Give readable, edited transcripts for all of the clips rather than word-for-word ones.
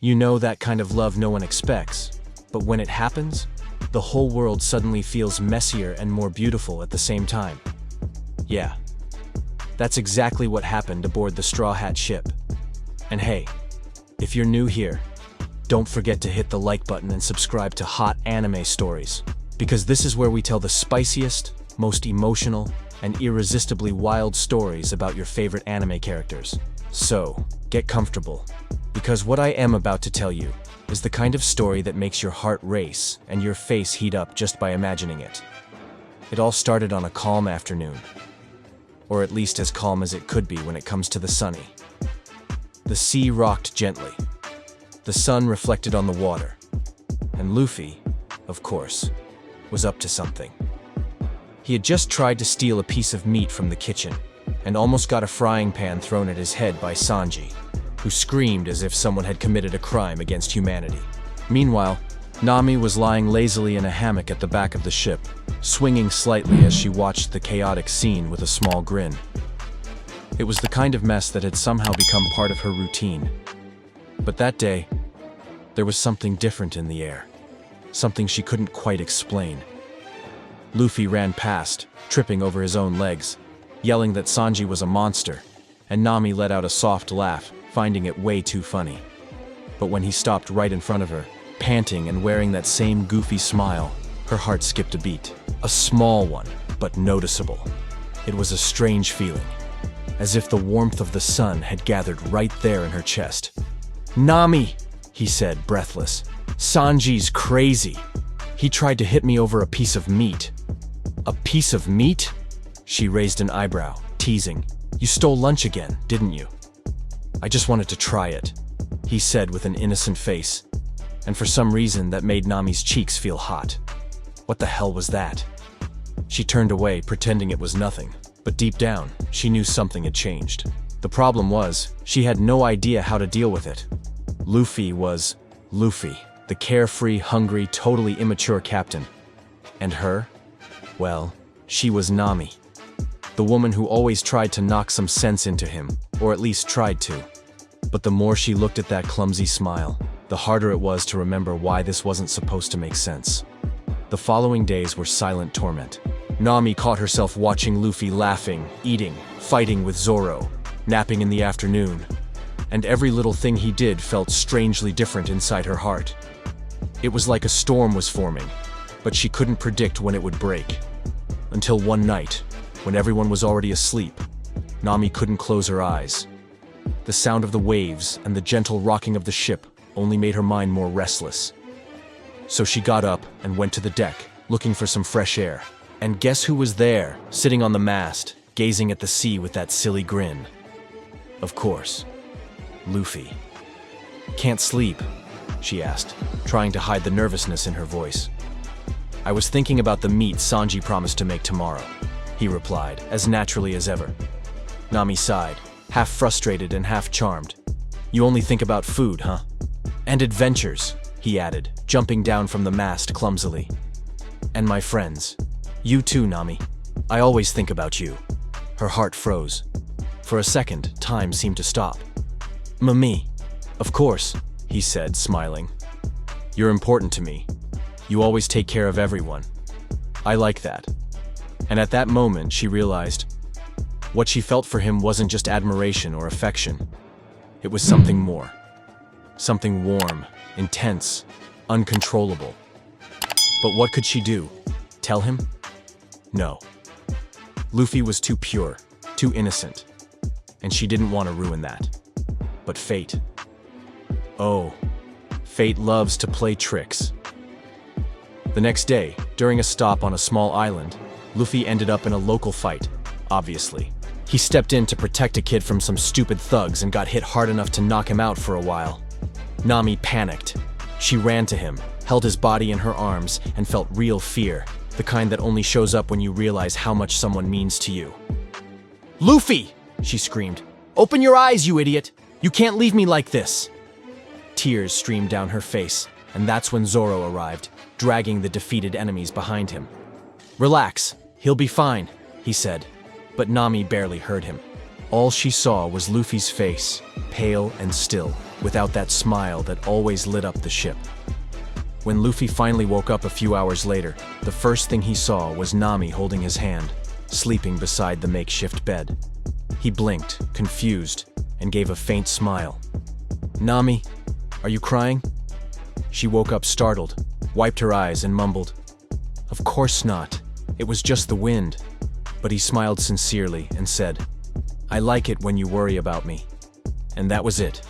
You know, that kind of love no one expects, but when it happens, the whole world suddenly feels messier and more beautiful at the same time. Yeah, that's exactly what happened aboard the Straw Hat ship. And hey, if you're new here, don't forget to hit the like button and subscribe to Hot Anime Stories, because this is where we tell the spiciest, most emotional, and irresistibly wild stories about your favorite anime characters. So, get comfortable, because what I am about to tell you is the kind of story that makes your heart race and your face heat up just by imagining it. It all started on a calm afternoon, or at least as calm as it could be when it comes to the sunny. The sea rocked gently. The sun reflected on the water, and Luffy, of course, was up to something. He had just tried to steal a piece of meat from the kitchen, and almost got a frying pan thrown at his head by Sanji, who screamed as if someone had committed a crime against humanity. Meanwhile, Nami was lying lazily in a hammock at the back of the ship, swinging slightly as she watched the chaotic scene with a small grin. It was the kind of mess that had somehow become part of her routine. But that day, there was something different in the air, something she couldn't quite explain. Luffy ran past, tripping over his own legs, yelling that Sanji was a monster, and Nami let out a soft laugh, finding it way too funny. But when he stopped right in front of her, panting and wearing that same goofy smile, her heart skipped a beat. A small one, but noticeable. It was a strange feeling, as if the warmth of the sun had gathered right there in her chest. "Nami," he said, breathless. "Sanji's crazy. He tried to hit me over a piece of meat." "A piece of meat?" She raised an eyebrow, teasing. "You stole lunch again, didn't you?" "I just wanted to try it," he said with an innocent face, and for some reason that made Nami's cheeks feel hot. What the hell was that? She turned away, pretending it was nothing, but deep down, she knew something had changed. The problem was, she had no idea how to deal with it. Luffy was Luffy, the carefree, hungry, totally immature captain. And her? Well, she was Nami, the woman who always tried to knock some sense into him, or at least tried to. But the more she looked at that clumsy smile, the harder it was to remember why this wasn't supposed to make sense. The following days were silent torment. Nami caught herself watching Luffy laughing, eating, fighting with Zoro, napping in the afternoon, and every little thing he did felt strangely different inside her heart. It was like a storm was forming, but she couldn't predict when it would break. Until one night, when everyone was already asleep, Nami couldn't close her eyes. The sound of the waves and the gentle rocking of the ship only made her mind more restless. So she got up and went to the deck, looking for some fresh air. And guess who was there, sitting on the mast, gazing at the sea with that silly grin? Of course, Luffy. "Can't sleep?" she asked, trying to hide the nervousness in her voice. "I was thinking about the meat Sanji promised to make tomorrow," he replied, as naturally as ever. Nami sighed, half frustrated and half charmed. "You only think about food, huh?" "And adventures," he added, jumping down from the mast clumsily. "And my friends. You too, Nami. I always think about you." Her heart froze. For a second, time seemed to stop. "Me? Of course," he said, smiling. "You're important to me. You always take care of everyone. I like that." And at that moment, she realized what she felt for him wasn't just admiration or affection. It was something more. Something warm, intense, uncontrollable. But what could she do? Tell him? No. Luffy was too pure, too innocent, and she didn't want to ruin that. But fate. Oh, fate loves to play tricks. The next day, during a stop on a small island, Luffy ended up in a local fight, obviously. He stepped in to protect a kid from some stupid thugs and got hit hard enough to knock him out for a while. Nami panicked. She ran to him, held his body in her arms, and felt real fear, the kind that only shows up when you realize how much someone means to you. "Luffy!" she screamed. "Open your eyes, you idiot! You can't leave me like this!" Tears streamed down her face, and that's when Zoro arrived, dragging the defeated enemies behind him. "Relax, he'll be fine," he said, but Nami barely heard him. All she saw was Luffy's face, pale and still, without that smile that always lit up the ship. When Luffy finally woke up a few hours later, the first thing he saw was Nami holding his hand, sleeping beside the makeshift bed. He blinked, confused, and gave a faint smile. "Nami, are you crying?" She woke up startled, wiped her eyes, and mumbled, "Of course not. It was just the wind." But he smiled sincerely and said, "I like it when you worry about me." And that was it.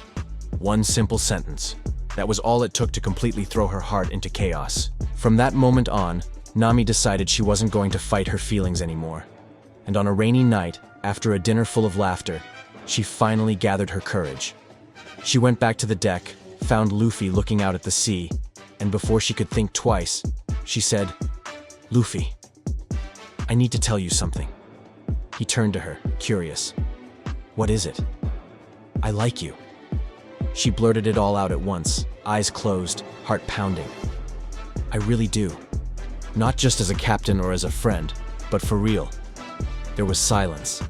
One simple sentence. That was all it took to completely throw her heart into chaos. From that moment on, Nami decided she wasn't going to fight her feelings anymore. And on a rainy night, after a dinner full of laughter, she finally gathered her courage. She went back to the deck, found Luffy looking out at the sea, and before she could think twice, she said, "Luffy, I need to tell you something." He turned to her, curious. "What is it?" "I like you." She blurted it all out at once, eyes closed, heart pounding. "I really do. Not just as a captain or as a friend, but for real." There was silence.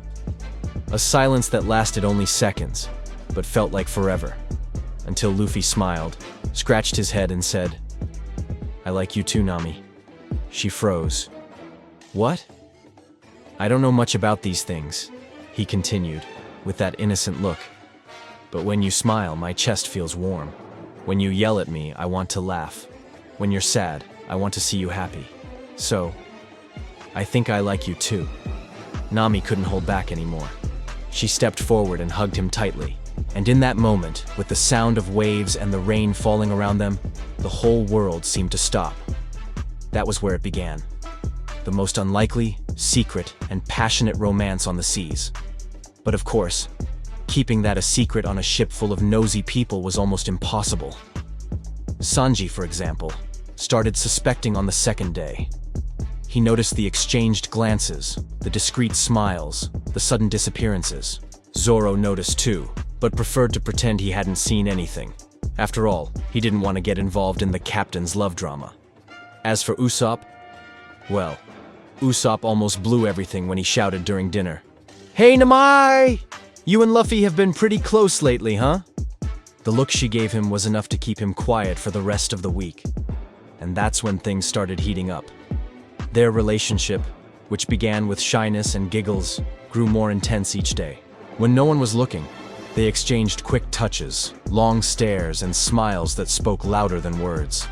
A silence that lasted only seconds, but felt like forever. Until Luffy smiled, scratched his head and said, "I like you too, Nami." She froze. "What?" "I don't know much about these things," he continued, with that innocent look. "But when you smile, my chest feels warm. When you yell at me, I want to laugh. When you're sad, I want to see you happy. So, I think I like you too." Nami couldn't hold back anymore. She stepped forward and hugged him tightly. And in that moment, with the sound of waves and the rain falling around them, the whole world seemed to stop. That was where it began. The most unlikely, secret, and passionate romance on the seas. But of course, keeping that a secret on a ship full of nosy people was almost impossible. Sanji, for example, started suspecting on the second day. He noticed the exchanged glances, the discreet smiles, the sudden disappearances. Zoro noticed too, but preferred to pretend he hadn't seen anything. After all, he didn't want to get involved in the captain's love drama. As for Usopp, well, Usopp almost blew everything when he shouted during dinner, "Hey Nami! You and Luffy have been pretty close lately, huh?" The look she gave him was enough to keep him quiet for the rest of the week. And that's when things started heating up. Their relationship, which began with shyness and giggles, grew more intense each day. When no one was looking, they exchanged quick touches, long stares, and smiles that spoke louder than words.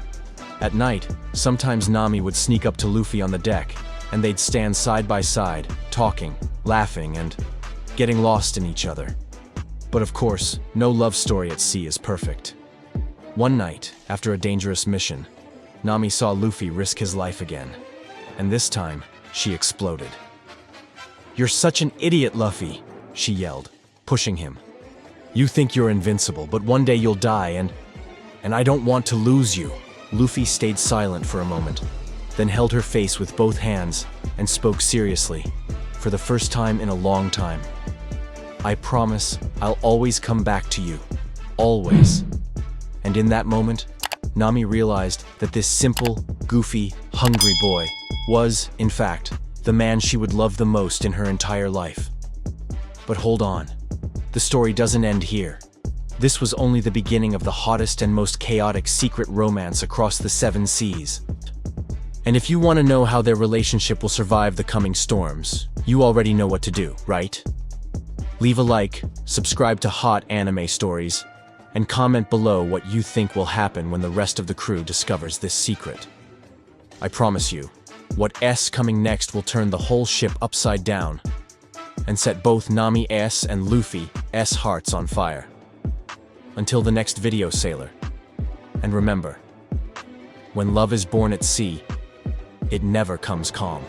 At night, sometimes Nami would sneak up to Luffy on the deck, and they'd stand side by side, talking, laughing, and getting lost in each other. But of course, no love story at sea is perfect. One night, after a dangerous mission, Nami saw Luffy risk his life again. And this time, she exploded. "You're such an idiot, Luffy," she yelled, pushing him. "You think you're invincible, but one day you'll die, and I don't want to lose you." Luffy stayed silent for a moment, then held her face with both hands and spoke seriously, for the first time in a long time. "I promise I'll always come back to you. Always." And in that moment, Nami realized that this simple, goofy, hungry boy was, in fact, the man she would love the most in her entire life. But hold on. The story doesn't end here. This was only the beginning of the hottest and most chaotic secret romance across the 7 seas. And if you want to know how their relationship will survive the coming storms, you already know what to do, right? Leave a like, subscribe to Hot Anime Stories, and comment below what you think will happen when the rest of the crew discovers this secret. I promise you, what's coming next will turn the whole ship upside down and set both Nami's and Luffy's hearts on fire. Until the next video, sailor. And remember, when love is born at sea, it never comes calm.